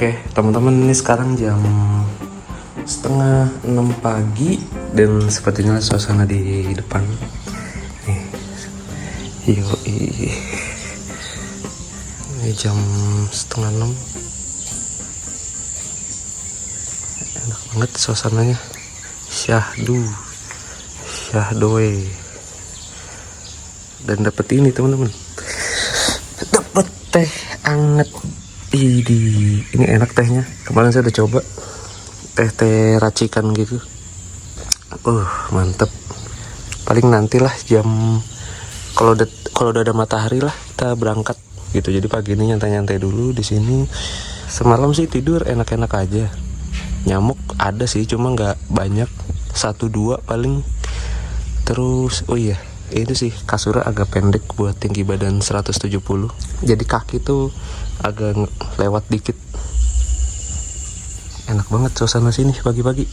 Oke, teman-teman, ini sekarang jam setengah 6 pagi dan sepertinya suasana di depan. Nih, ini jam setengah 6. Enak banget suasananya. Syahdoe. Dan dapet ini teman-teman. Dapet teh anget. Ini enak tehnya. Kemarin saya udah coba teh racikan gitu. Mantep. Paling nantilah jam kalau udah ada matahari lah kita berangkat gitu. Jadi pagi ini nyantai-nyantai dulu di sini. Semalam sih tidur enak-enak aja. Nyamuk ada sih, cuma nggak banyak, 1-2 paling. Terus itu sih kasurnya agak pendek buat tinggi badan 170. Jadi kaki tuh agak lewat dikit. Enak banget suasana sini pagi-pagi.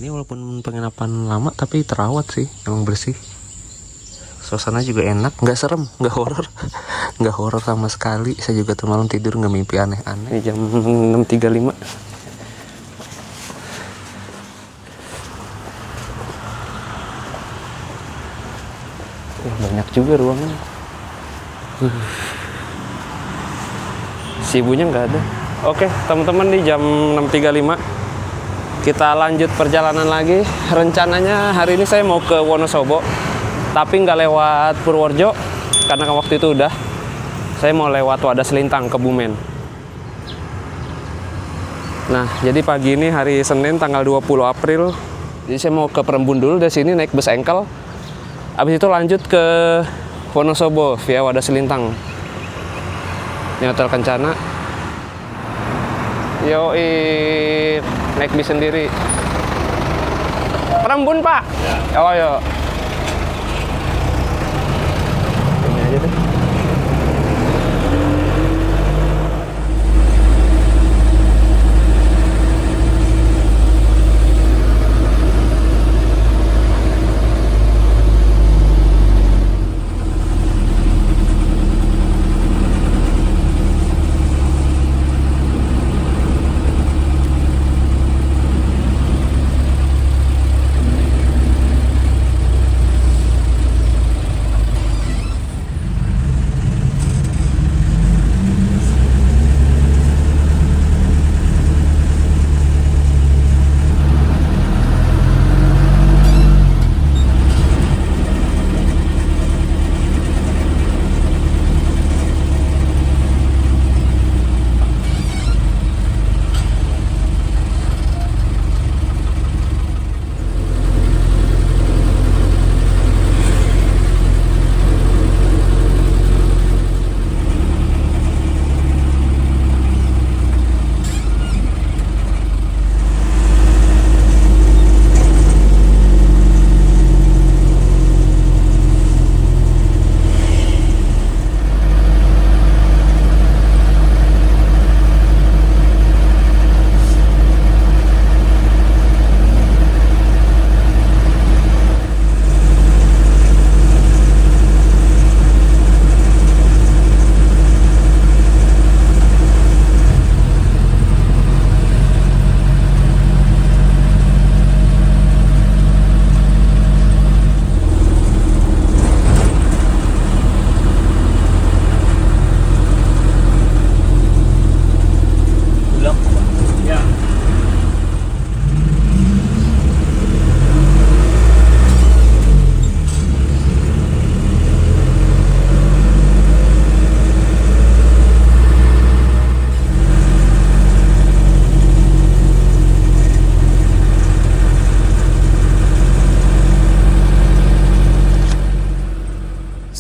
Ini walaupun penginapan lama tapi terawat sih, emang bersih. Suasana juga enak, nggak serem, nggak horor, nggak horor sama sekali. Saya juga tuh malam tidur nggak mimpi aneh-aneh. Ini jam 6.35. Banyak juga ruangan. Si ibunya nggak ada. Oke, teman-teman, di jam 6.35 kita lanjut perjalanan lagi. Rencananya hari ini saya mau ke Wonosobo, tapi nggak lewat Purworejo karena waktu itu udah. Saya mau lewat Wadas Lintang, Kebumen. Nah, jadi pagi ini hari Senin tanggal 20 April. Jadi saya mau ke Perembun dulu, dari sini naik bus engkel. Habis itu lanjut ke Wonosobo via Wadas Lintang. Ini Hotel Kencana. Yoi, naik bis sendiri. Perembun, Pak? Ya. Oh, yuk. Ini aja deh.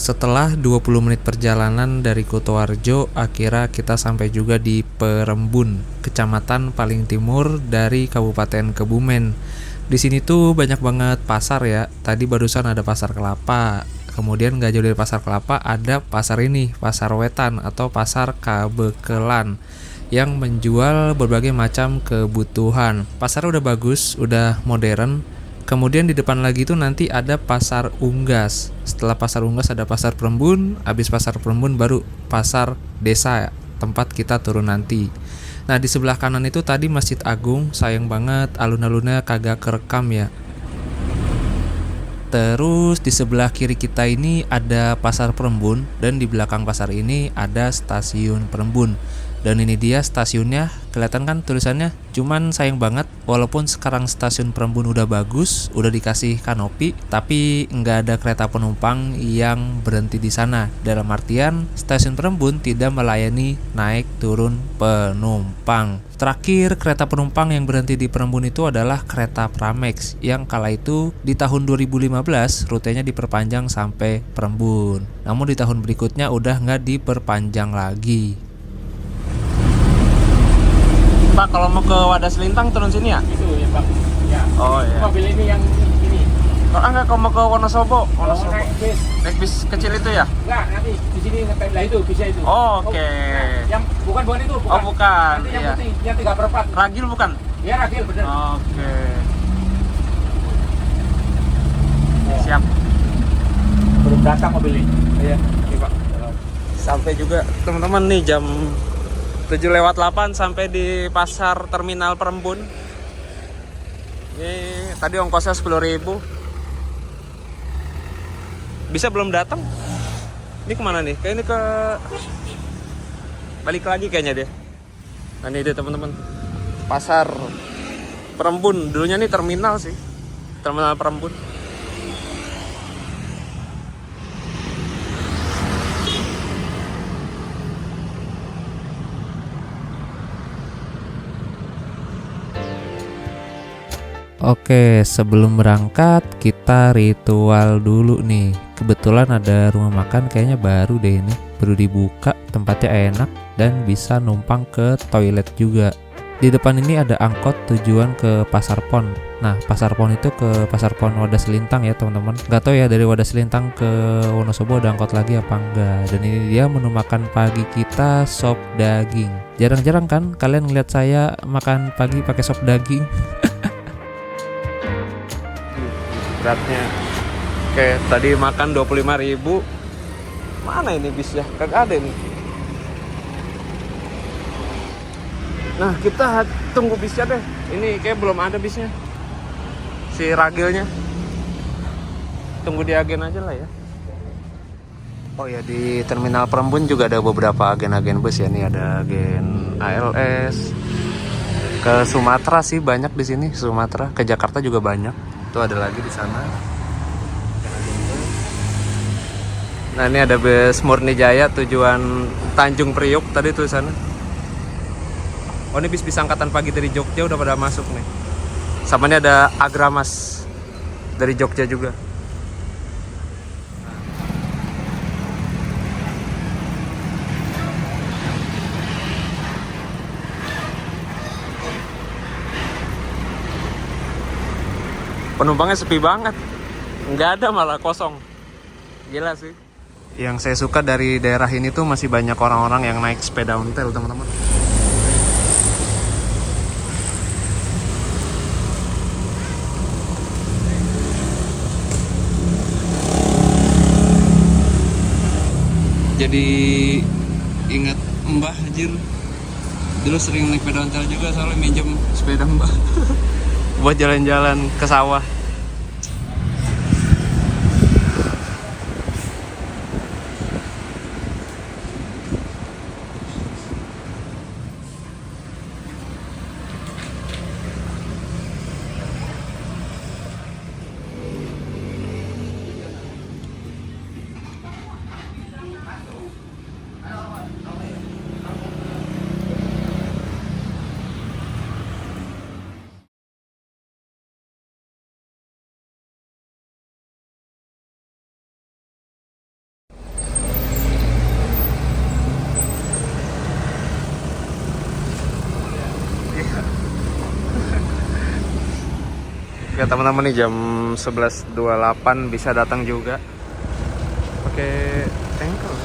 Setelah 20 menit perjalanan dari Kutoarjo, akhirnya kita sampai juga di Perembun, kecamatan paling timur dari Kabupaten Kebumen. Di sini tuh banyak banget pasar ya. Tadi barusan ada pasar kelapa. Kemudian gak jauh dari pasar kelapa ada pasar ini, pasar Wetan atau pasar Kabekelan, yang menjual berbagai macam kebutuhan. Pasarnya udah bagus, udah modern. Kemudian di depan lagi itu nanti ada pasar Unggas. setelah pasar Unggas ada pasar Perembun, habis pasar Perembun baru pasar desa tempat kita turun nanti. Nah di sebelah kanan itu tadi Masjid Agung, sayang banget alun-alunnya kagak kerekam ya. Terus di sebelah kiri kita ini ada pasar Perembun dan di belakang pasar ini ada stasiun Perembun. Dan ini dia stasiunnya, kelihatan kan tulisannya. Cuman sayang banget, walaupun sekarang stasiun Perembun udah bagus, udah dikasih kanopi, tapi nggak ada kereta penumpang yang berhenti di sana. Dalam artian, stasiun Perembun tidak melayani naik turun penumpang. Terakhir kereta penumpang yang berhenti di Perembun itu adalah kereta Pramex yang kala itu di tahun 2015 rutenya diperpanjang sampai Perembun. Namun di tahun berikutnya udah nggak diperpanjang lagi. Pak, kalau mau ke Wadas Lintang turun sini ya? Itu ya Pak. Ya. Oh iya. Mobil ini yang ini. Kalau enggak, kalau mau ke Wonosobo, Wonosobo. Naik bis. Naik bis kecil itu ya? Enggak, nanti di sini ngetem lah itu bisa itu. Oh, oke. Yang bukan itu, bukan. Oh, bukan. Nanti yang Iya. putih, yang 3/4. Ragil bukan? Ya Ragil bener. Oke. Siap. Belum datang mobil ini. Iya, oke Pak. Sampai juga teman-teman nih jam 7:08 sampai di pasar terminal Perembun. Ini tadi ongkosnya 10.000. Bisa belum datang? Ini kemana nih? Kayak ini ke balik lagi kayaknya dia. Nah ini dia teman-teman. Pasar Perembun. Dulunya nih terminal sih. Terminal Perembun. Oke, sebelum berangkat kita ritual dulu nih. Kebetulan ada rumah makan kayaknya baru deh ini. Baru dibuka, tempatnya enak dan bisa numpang ke toilet juga. Di depan ini ada angkot tujuan ke Pasar Pon. Nah, Pasar Pon itu ke Pasar Pon Wadas Lintang ya teman-teman. Gak tau ya dari Wadas Lintang ke Wonosobo ada angkot lagi apa enggak. Dan ini dia menu makan pagi kita, sop daging. Jarang-jarang kan kalian ngeliat saya makan pagi pakai sop daging. Beratnya. Oke, tadi makan 25.000. Mana ini bisnya? Kagak ada nih. Nah, kita tunggu bisnya deh. Ini kayak belum ada bisnya. Si Ragilnya. Tunggu di agen aja lah ya. Oh ya, di Terminal Perembun juga ada beberapa agen-agen bus ya. Nih ada agen ALS. Ke Sumatera sih banyak di sini, Sumatera. Ke Jakarta juga banyak. Itu ada lagi di sana. Nah ini ada bus Murni Jaya tujuan Tanjung Priok tadi tuh sana. Oh ini bis angkatan pagi dari Jogja udah pada masuk nih. Sama ini ada Agramas dari Jogja juga. Penumpangnya sepi banget, nggak ada, malah kosong. Gila sih. Yang saya suka dari daerah ini tuh masih banyak orang-orang yang naik sepeda ontel teman-teman. Jadi ingat Mbah Hajir. Dulu sering naik sepeda ontel juga, soalnya minjem sepeda Mbah buat jalan-jalan ke sawah. Ya teman-teman nih jam 11.28 bisa datang juga pakai tanker.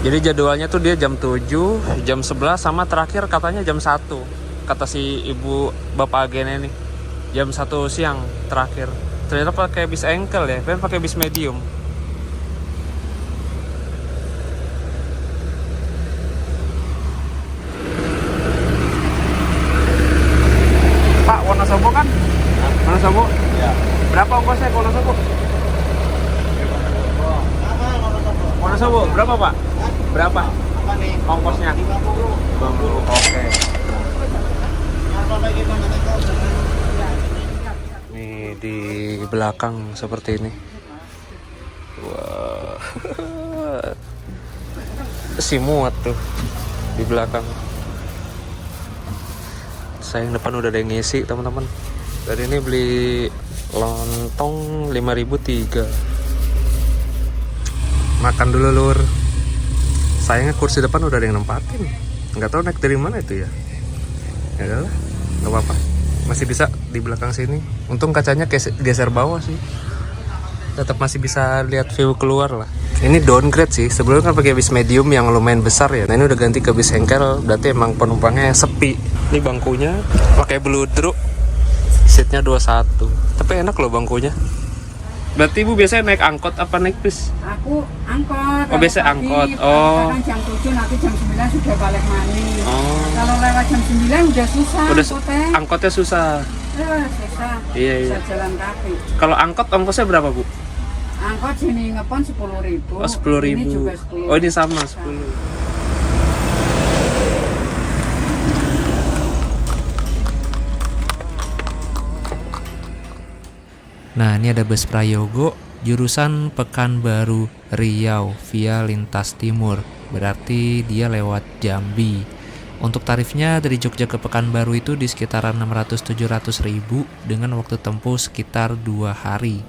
Jadi jadwalnya tuh dia jam 7, jam 11 sama terakhir katanya jam 1. Kata si ibu bapak agennya nih. Jam 1 siang terakhir. Ternyata pakai bis engkel ya, kan pakai bis medium. Pak, Wonosobo kan? Wonosobo? Ya. Berapa ongkosnya ke Wonosobo? Wonosobo berapa, Pak? Berapa? Apa nih? Ongkosnya? 50. 50. Oke. Nih di belakang seperti ini. Wah. Si muat tuh di belakang. Saya yang depan udah ada yang ngisi, teman-teman. Dari ini beli lontong 5.003. Makan dulu, Lur. Sayangnya kursi depan udah ada yang nempatin. Nggak tahu naik dari mana itu ya. Ya udahlah, nggak apa-apa. Masih bisa di belakang sini. Untung kacanya geser bawah sih. Tetap masih bisa lihat view keluar lah. Ini downgrade sih. Sebelumnya kan pakai bis medium yang lumayan besar ya. Nah ini udah ganti ke bis engkel. Berarti emang penumpangnya sepi. Ini bangkunya pakai bludru. Seatnya 21. Tapi enak loh bangkunya. Berarti ibu biasanya naik angkot apa naik bis? Aku angkot. Oh, biasa pagi, angkot. Oh. Kan jam 7 nanti jam 9 sudah balik manis. Oh. Kalau lewat jam 9 udah susah. Udah angkotnya. angkotnya susah. Susah. Iya, iya. Bisa jalan kaki. Kalau angkot ongkosnya berapa, Bu? Angkot sini ngepon 10.000. Oh, 10.000. Ini juga 10. Oh, ini sama 10. Nah, ini ada bus Prayogo jurusan Pekanbaru Riau via lintas timur. Berarti dia lewat Jambi. Untuk tarifnya dari Jogja ke Pekanbaru itu di sekitaran 600-700 ribu dengan waktu tempuh sekitar 2 hari.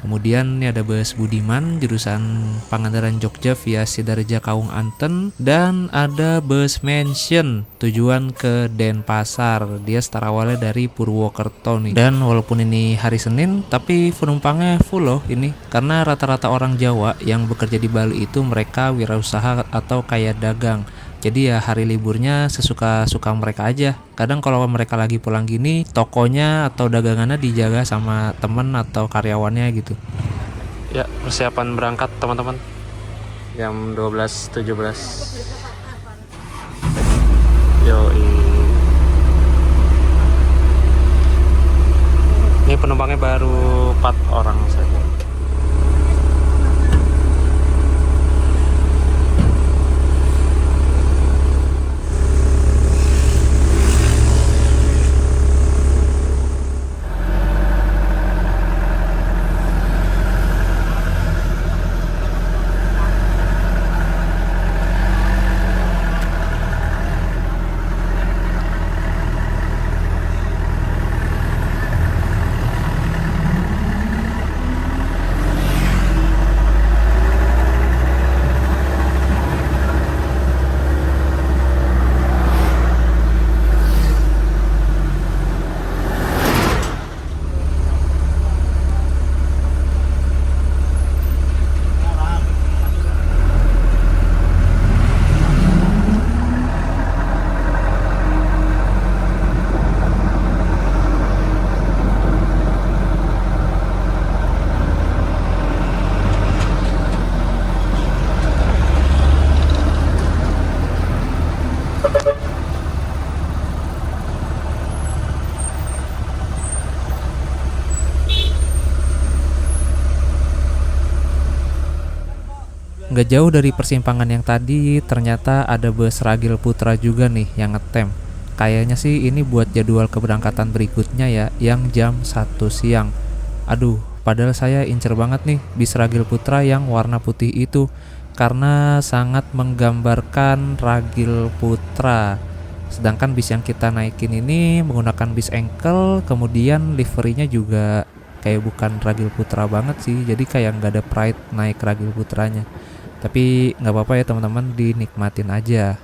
Kemudian ini ada bus Budiman jurusan Pangandaran Jogja via Sidareja Kaung Anten, dan ada bus Mansion tujuan ke Denpasar. Dia start awalnya dari Purwokerto nih. Dan walaupun ini hari Senin tapi penumpangnya full loh ini, karena rata-rata orang Jawa yang bekerja di Bali itu mereka wirausaha atau kayak dagang. Jadi ya hari liburnya sesuka-suka mereka aja. Kadang kalau mereka lagi pulang gini, tokonya atau dagangannya dijaga sama temen atau karyawannya gitu. Ya, persiapan berangkat teman-teman. Jam 12.17. Yoi. Ini penumpangnya baru 4 orang saja. Nggak jauh dari persimpangan yang tadi, ternyata ada bus Ragil Putra juga nih yang ngetem. Kayaknya sih ini buat jadwal keberangkatan berikutnya ya, yang jam 1 siang. Aduh, padahal saya incer banget nih bis Ragil Putra yang warna putih itu, karena sangat menggambarkan Ragil Putra. Sedangkan bis yang kita naikin ini menggunakan bis engkel, kemudian liverinya juga kayak bukan Ragil Putra banget sih, jadi kayak nggak ada pride naik Ragil Putranya. Tapi nggak apa-apa ya teman-teman, dinikmatin aja.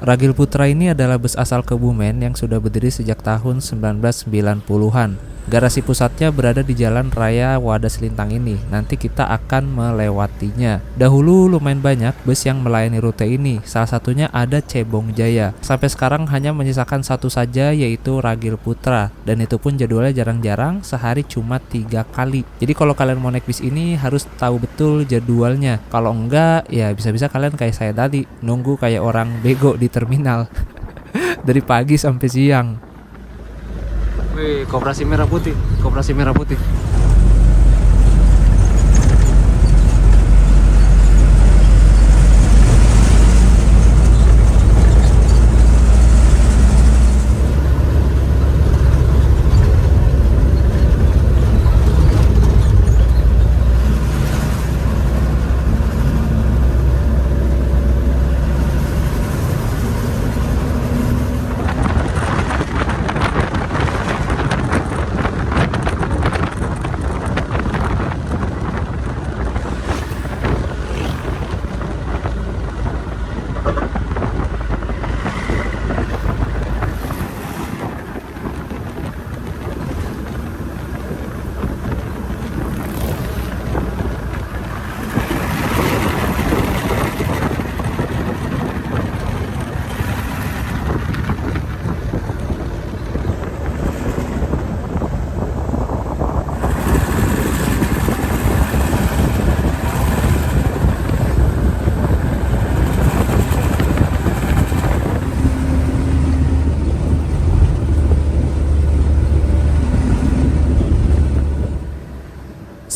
Ragil Putra ini adalah bus asal Kebumen yang sudah berdiri sejak tahun 1990-an. Garasi pusatnya berada di Jalan Raya Wadas Lintang ini. Nanti kita akan melewatinya. Dahulu lumayan banyak bus yang melayani rute ini. Salah satunya ada Cebong Jaya. Sampai sekarang hanya menyisakan satu saja, yaitu Ragil Putra. Dan itu pun jadwalnya jarang-jarang, sehari cuma 3 kali. Jadi kalau kalian mau naik bis ini harus tahu betul jadwalnya. Kalau enggak, ya bisa-bisa kalian kayak saya tadi, nunggu kayak orang bego di terminal. Dari pagi sampai siang. Wih, Koperasi Merah Putih, Koperasi Merah Putih.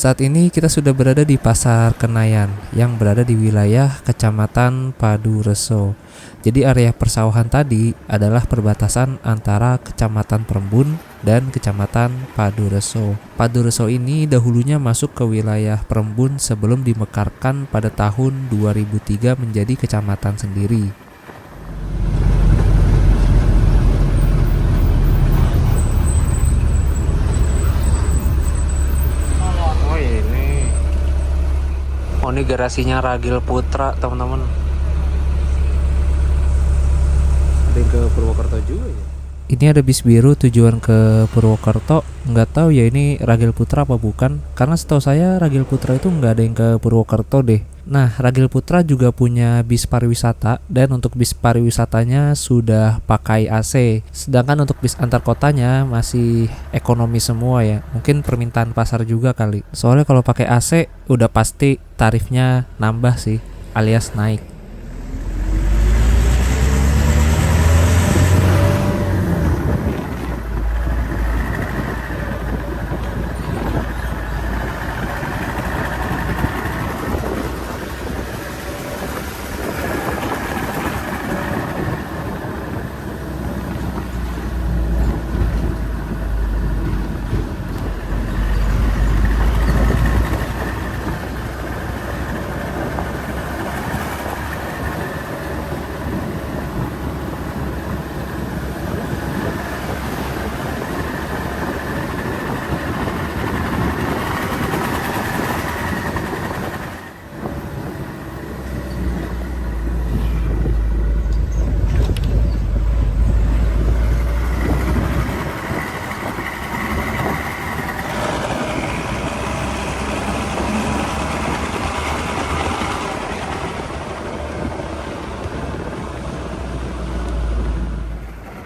Saat ini kita sudah berada di Pasar Kenayan yang berada di wilayah Kecamatan Padureso. Jadi area persawahan tadi adalah perbatasan antara Kecamatan Perembun dan Kecamatan Padureso. Padureso ini dahulunya masuk ke wilayah Perembun sebelum dimekarkan pada tahun 2003 menjadi kecamatan sendiri. Oh, ini garasinya Ragil Putra, teman-teman. Ada yang ke Purwokerto juga ya? Ini ada bis biru tujuan ke Purwokerto. Nggak tahu ya ini Ragil Putra apa bukan. Karena setahu saya Ragil Putra itu nggak ada yang ke Purwokerto deh. Nah, Ragil Putra juga punya bis pariwisata. Dan untuk bis pariwisatanya sudah pakai AC. Sedangkan untuk bis antar kotanya masih ekonomi semua ya. Mungkin permintaan pasar juga kali. Soalnya kalau pakai AC udah pasti tarifnya nambah sih, alias naik.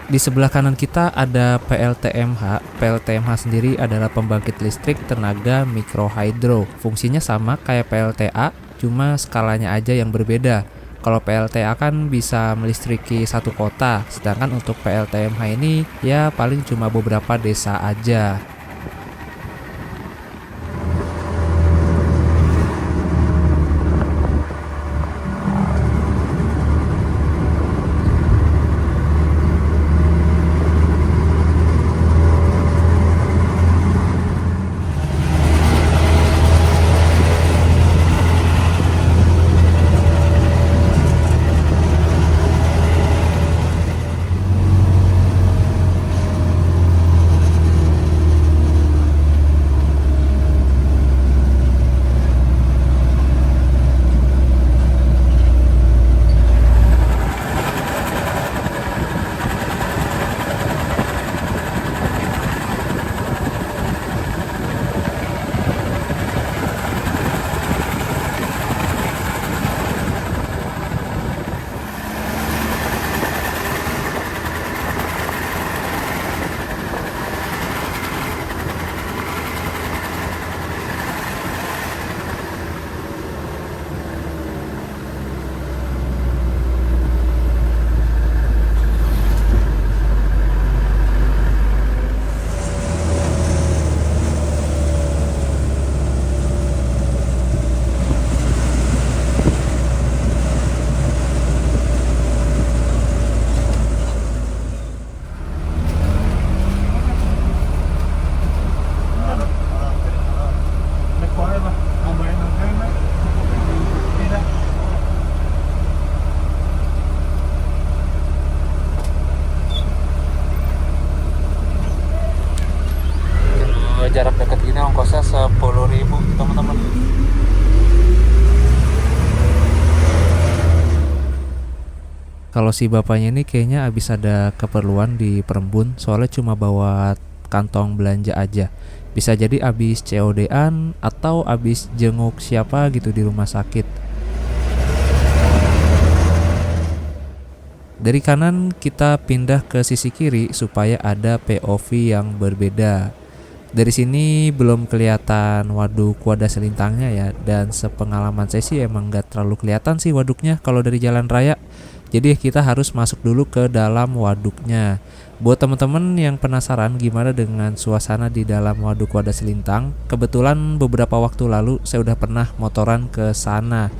Di sebelah kanan kita ada PLTMH. PLTMH sendiri adalah pembangkit listrik tenaga mikrohidro. Fungsinya sama kayak PLTA, cuma skalanya aja yang berbeda. Kalau PLTA kan bisa melistriki satu kota, sedangkan untuk PLTMH ini ya paling cuma beberapa desa aja. ongkosnya 10.000 teman-teman. Kalau si bapaknya ini kayaknya habis ada keperluan di Perembun, soalnya cuma bawa kantong belanja aja. Bisa jadi habis COD-an atau habis jenguk siapa gitu di rumah sakit. Dari kanan kita pindah ke sisi kiri supaya ada POV yang berbeda. Dari sini belum kelihatan waduk Wadas Selintangnya ya, dan sepengalaman saya sih emang gak terlalu kelihatan sih waduknya kalau dari jalan raya. Jadi kita harus masuk dulu ke dalam waduknya. Buat teman-teman yang penasaran gimana dengan suasana di dalam waduk Wadas Selintang, kebetulan beberapa waktu lalu saya udah pernah motoran ke sana.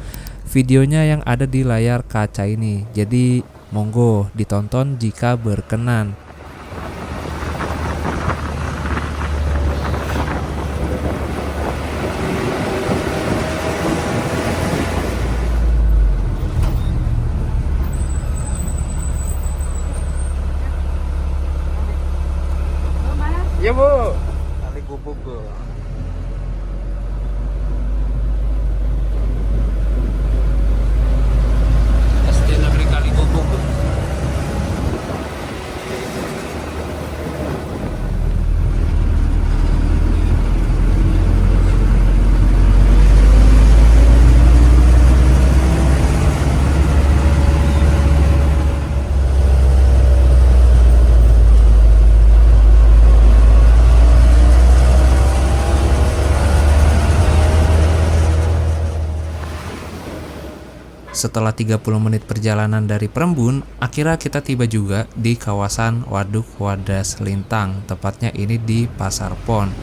Videonya yang ada di layar kaca ini. Jadi monggo ditonton jika berkenan. Iya bu, kali gubuk bu. SD Negeri Kali Gubuk bu. Setelah 30 menit perjalanan dari Perembun, akhirnya kita tiba juga di kawasan Waduk Wadas Selintang, tepatnya ini di Pasar Pon.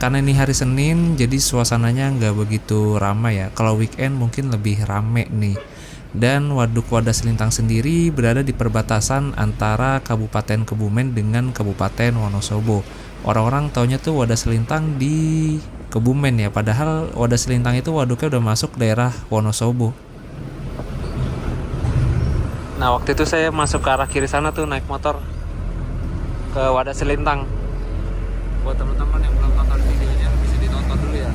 Karena ini hari Senin, jadi suasananya nggak begitu ramai ya. Kalau weekend mungkin lebih rame nih. Dan Waduk Wadas Selintang sendiri berada di perbatasan antara Kabupaten Kebumen dengan Kabupaten Wonosobo. Orang-orang taunya tuh Wadas Selintang di Kebumen ya, padahal Wadas Selintang itu waduknya udah masuk daerah Wonosobo. Nah waktu itu saya masuk ke arah kiri sana tuh naik motor ke Wadas Selintang. Buat teman-teman yang belum tonton videonya bisa ditonton dulu ya.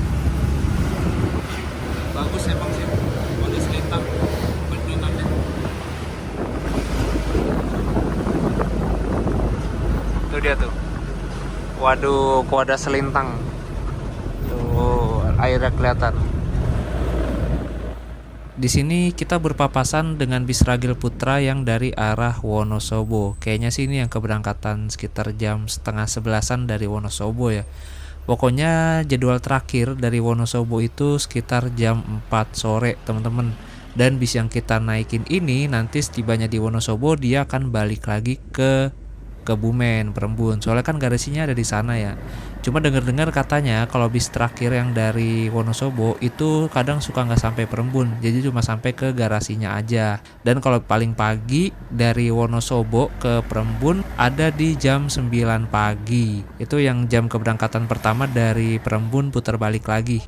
Bagus emang sih Wadas Selintang bendungannya. Tuh dia tuh Waduk Wadas Selintang. Tuh airnya kelihatan. Di sini kita berpapasan dengan bis Ragil Putra yang dari arah Wonosobo. Kayaknya sih ini yang keberangkatan sekitar jam 10:30 dari Wonosobo ya. Pokoknya jadwal terakhir dari Wonosobo itu sekitar jam 4 sore teman-teman. Dan bis yang kita naikin ini nanti setibanya di Wonosobo dia akan balik lagi ke Kebumen, Perembun. Soalnya kan garasinya ada di sana ya. Cuma dengar-dengar katanya kalau bis terakhir yang dari Wonosobo itu kadang suka nggak sampai Perembun, jadi cuma sampai ke garasinya aja. Dan kalau paling pagi dari Wonosobo ke Perembun ada di jam 9 pagi. Itu yang jam keberangkatan pertama dari Perembun putar balik lagi.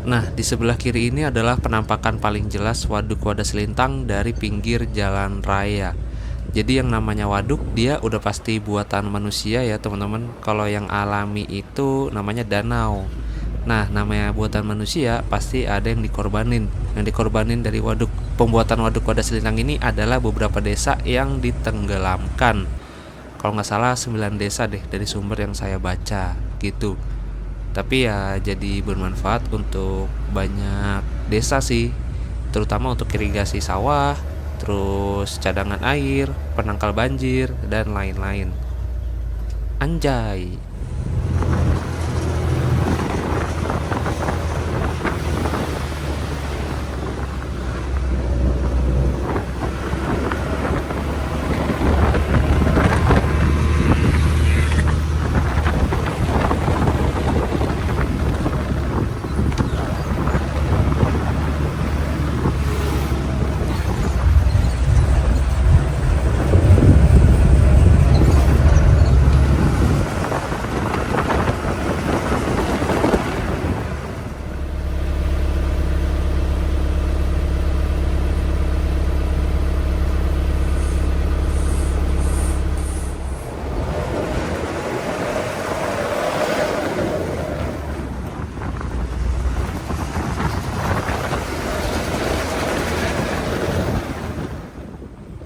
Nah, di sebelah kiri ini adalah penampakan paling jelas Waduk Wadas Selintang dari pinggir jalan raya. Jadi yang namanya waduk dia udah pasti buatan manusia ya teman-teman. Kalau yang alami itu namanya danau. Nah, namanya buatan manusia pasti ada yang dikorbanin. Yang dikorbanin dari waduk pembuatan Waduk Wadas Selintang ini adalah beberapa desa yang ditenggelamkan. Kalau nggak salah 9 desa deh dari sumber yang saya baca gitu. Tapi ya jadi bermanfaat untuk banyak desa sih, terutama untuk irigasi sawah, terus cadangan air, penangkal banjir, dan lain-lain. Anjay.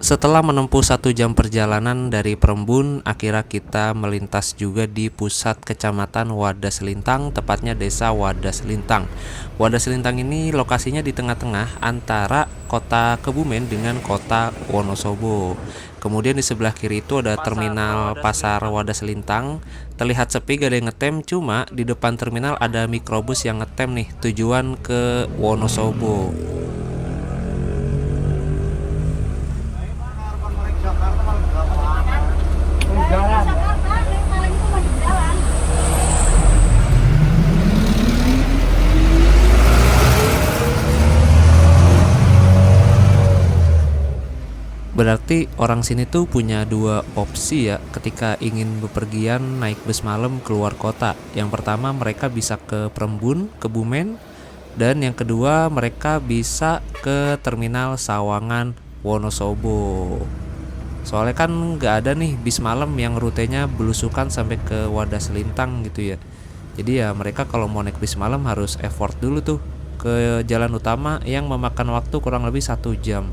Setelah menempuh 1 jam perjalanan dari Perembun, akhirnya kita melintas juga di pusat kecamatan Wadas Lintang, tepatnya desa Wadas Lintang. Wadas Lintang ini lokasinya di tengah-tengah antara kota Kebumen dengan kota Wonosobo. Kemudian di sebelah kiri itu ada terminal pasar Wadas Lintang. Terlihat sepi, gak ada yang ngetem, cuma di depan terminal ada mikrobus yang ngetem nih, tujuan ke Wonosobo. Berarti orang sini tuh punya 2 opsi ya ketika ingin bepergian naik bus malam keluar kota. Yang pertama mereka bisa ke Perembun, Kebumen, dan yang kedua mereka bisa ke terminal Sawangan, Wonosobo. Soalnya kan nggak ada nih bis malam yang rutenya belusukan sampai ke Wadas Lintang gitu ya. Jadi ya mereka kalau mau naik bis malam harus effort dulu tuh ke jalan utama yang memakan waktu kurang lebih 1 jam.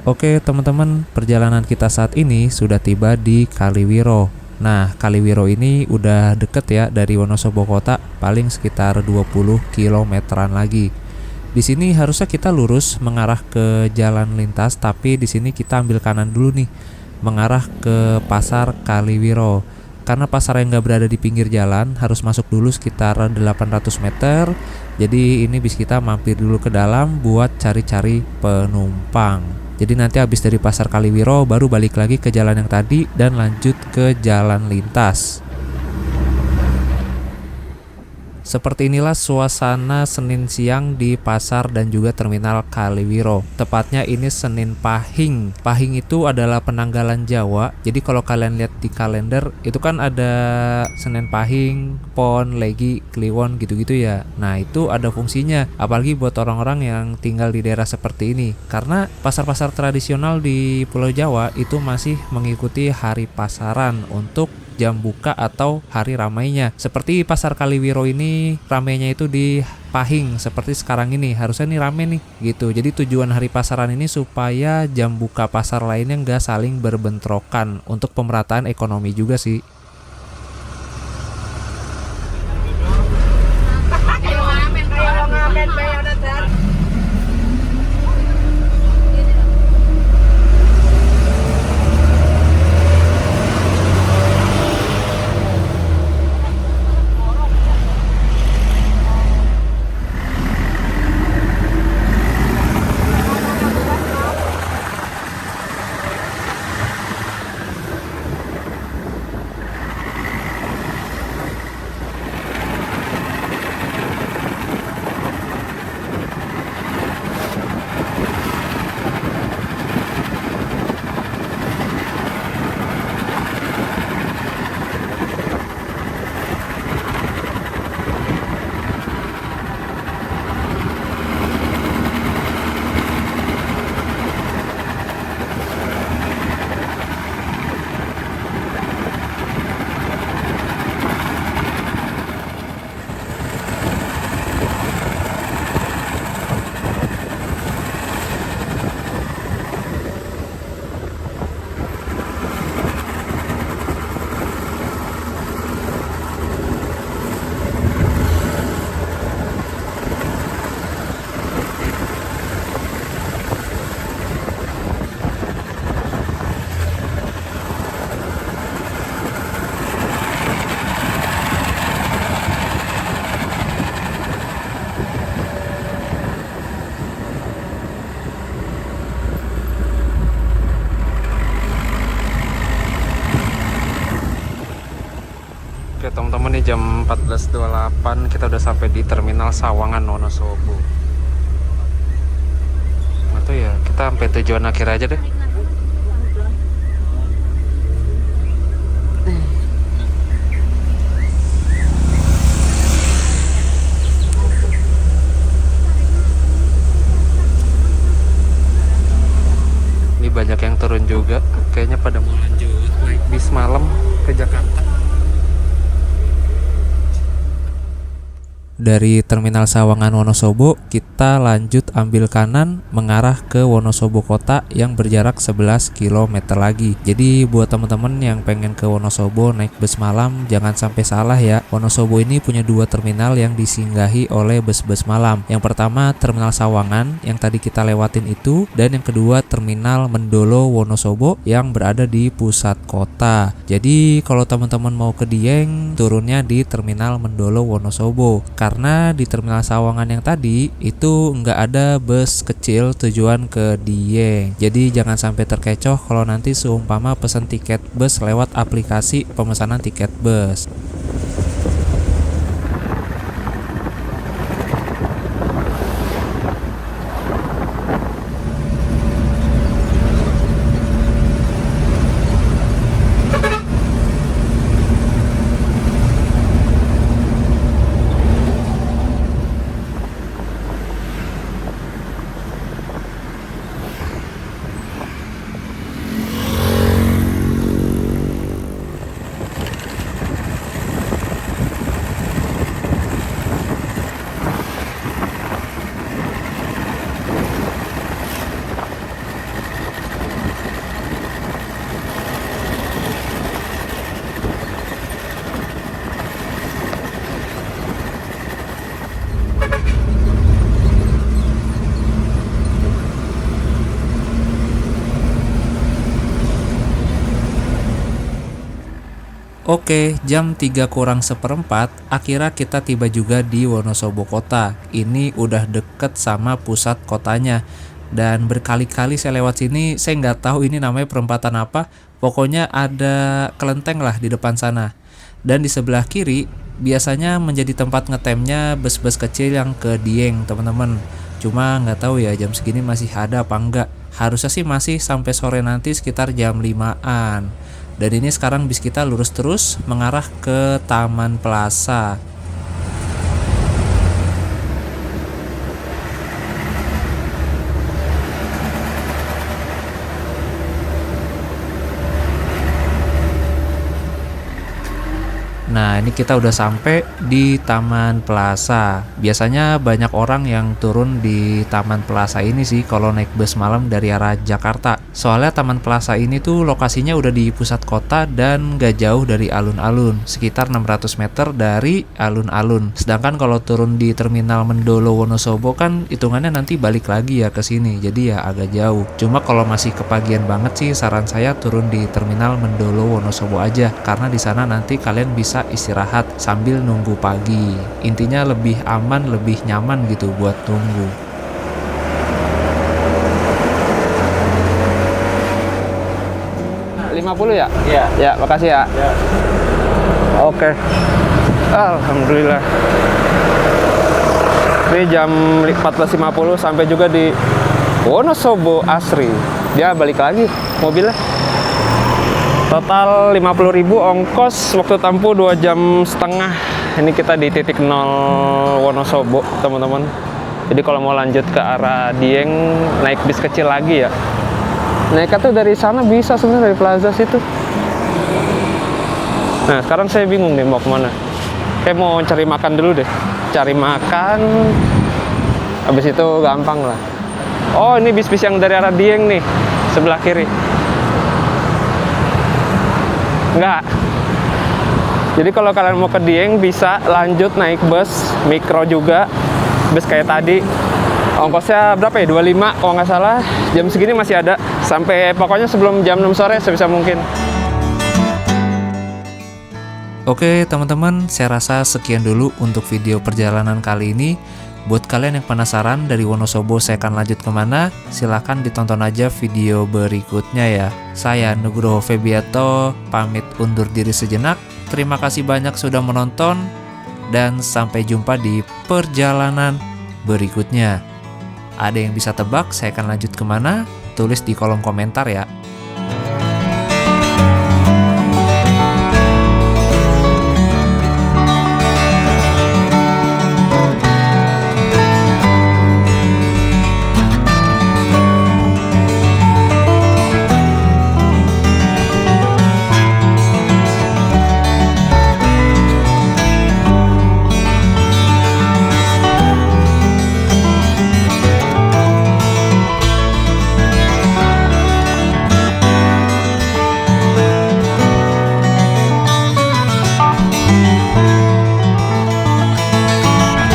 Oke teman-teman, perjalanan kita saat ini sudah tiba di Kaliwiro. Nah, Kaliwiro ini udah deket ya dari Wonosobo kota, paling sekitar 20 kilometeran lagi. Di sini harusnya kita lurus mengarah ke jalan lintas, tapi di sini kita ambil kanan dulu nih, mengarah ke pasar Kaliwiro. Karena pasar yang nggak berada di pinggir jalan, harus masuk dulu sekitar 800 meter. Jadi ini bis kita mampir dulu ke dalam buat cari-cari penumpang. Jadi nanti habis dari pasar Kaliwiro baru balik lagi ke jalan yang tadi dan lanjut ke jalan lintas. Seperti inilah suasana Senin siang di pasar dan juga terminal Kaliwiro. Tepatnya ini Senin Pahing. Pahing itu adalah penanggalan Jawa. Jadi kalau kalian lihat di kalender itu kan ada Senin Pahing, Pon, Legi, Kliwon gitu-gitu ya. Nah itu ada fungsinya. Apalagi buat orang-orang yang tinggal di daerah seperti ini. Karena pasar-pasar tradisional di Pulau Jawa itu masih mengikuti hari pasaran untuk jam buka atau hari ramainya. Seperti pasar Kaliwiro ini ramainya itu di Pahing seperti sekarang ini, harusnya nih rame nih gitu. Jadi tujuan hari pasaran ini supaya jam buka pasar lainnya nggak saling berbentrokan untuk pemerataan ekonomi juga sih. teman-teman, nih jam 14.28 kita udah sampai di Terminal Sawangan Wonosobo. Atau ya kita sampai tujuan akhir aja deh. Ini banyak yang turun juga, kayaknya pada mau lanjut naik bis malam ke Jakarta. Dari Terminal Sawangan Wonosobo, kita lanjut ambil kanan mengarah ke Wonosobo kota yang berjarak 11 km lagi. Jadi buat teman-teman yang pengen ke Wonosobo naik bus malam, jangan sampai salah ya. Wonosobo ini punya 2 terminal yang disinggahi oleh bus-bus malam. Yang pertama Terminal Sawangan yang tadi kita lewatin itu, dan yang kedua Terminal Mendolo Wonosobo yang berada di pusat kota. Jadi kalau teman-teman mau ke Dieng, turunnya di Terminal Mendolo Wonosobo. Karena di Terminal Sawangan yang tadi itu nggak ada bus kecil tujuan ke Dieng. Jadi jangan sampai terkecoh kalau nanti seumpama pesan tiket bus lewat aplikasi pemesanan tiket bus. Oke, jam 3 kurang seperempat, akhirnya kita tiba juga di Wonosobo kota. Ini udah deket sama pusat kotanya. Dan berkali-kali saya lewat sini, saya nggak tahu ini namanya perempatan apa. Pokoknya ada kelenteng lah di depan sana. Dan di sebelah kiri, biasanya menjadi tempat ngetemnya bus-bus kecil yang ke Dieng, teman-teman. Cuma nggak tahu ya jam segini masih ada apa enggak. Harusnya sih masih sampai sore nanti sekitar jam 5-an. Dan ini sekarang bis kita lurus terus mengarah ke Taman Plaza. Nah, ini kita udah sampai di Taman Plaza. Biasanya banyak orang yang turun di Taman Plaza ini sih kalau naik bus malam dari arah Jakarta. Soalnya Taman Plaza ini tuh lokasinya udah di pusat kota dan gak jauh dari alun-alun, sekitar 600 meter dari alun-alun. Sedangkan kalau turun di Terminal Mendolo Wonosobo kan hitungannya nanti balik lagi ya ke sini, jadi ya agak jauh. Cuma kalau masih kepagian banget sih, saran saya turun di Terminal Mendolo Wonosobo aja, karena di sana nanti kalian bisa istirahat sambil nunggu pagi. Intinya lebih aman, lebih nyaman gitu buat tunggu. $50 ya? Iya. Ya, makasih ya. Ya. Oke. Alhamdulillah. Ini jam 14.50 sampai juga di Wonosobo Asri. Dia balik lagi mobilnya. Total 50.000 ongkos, waktu tempuh 2 jam setengah. Ini kita di titik 0 Wonosobo, teman-teman. Jadi kalau mau lanjut ke arah Dieng, naik bis kecil lagi ya. Naiknya tuh dari sana bisa sebenarnya, dari plaza situ. Nah, sekarang saya bingung nih mau kemana. Kayak mau cari makan dulu deh. Cari makan, habis itu gampang lah. Oh, ini bis-bis yang dari arah Dieng nih, sebelah kiri. Enggak. Jadi kalau kalian mau ke Dieng bisa lanjut naik bus mikro juga, bus kayak tadi. Ongkosnya berapa ya? 25 kalau nggak salah. Jam segini masih ada sampai pokoknya sebelum jam 6 sore sebisa mungkin. Oke teman-teman, saya rasa sekian dulu untuk video perjalanan kali ini. Buat kalian yang penasaran dari Wonosobo saya akan lanjut kemana, silahkan ditonton aja video berikutnya ya. Saya Nugroho Febiato, pamit undur diri sejenak. terima kasih banyak sudah menonton dan sampai jumpa di perjalanan berikutnya. Ada yang bisa tebak saya akan lanjut kemana? Tulis di kolom komentar ya.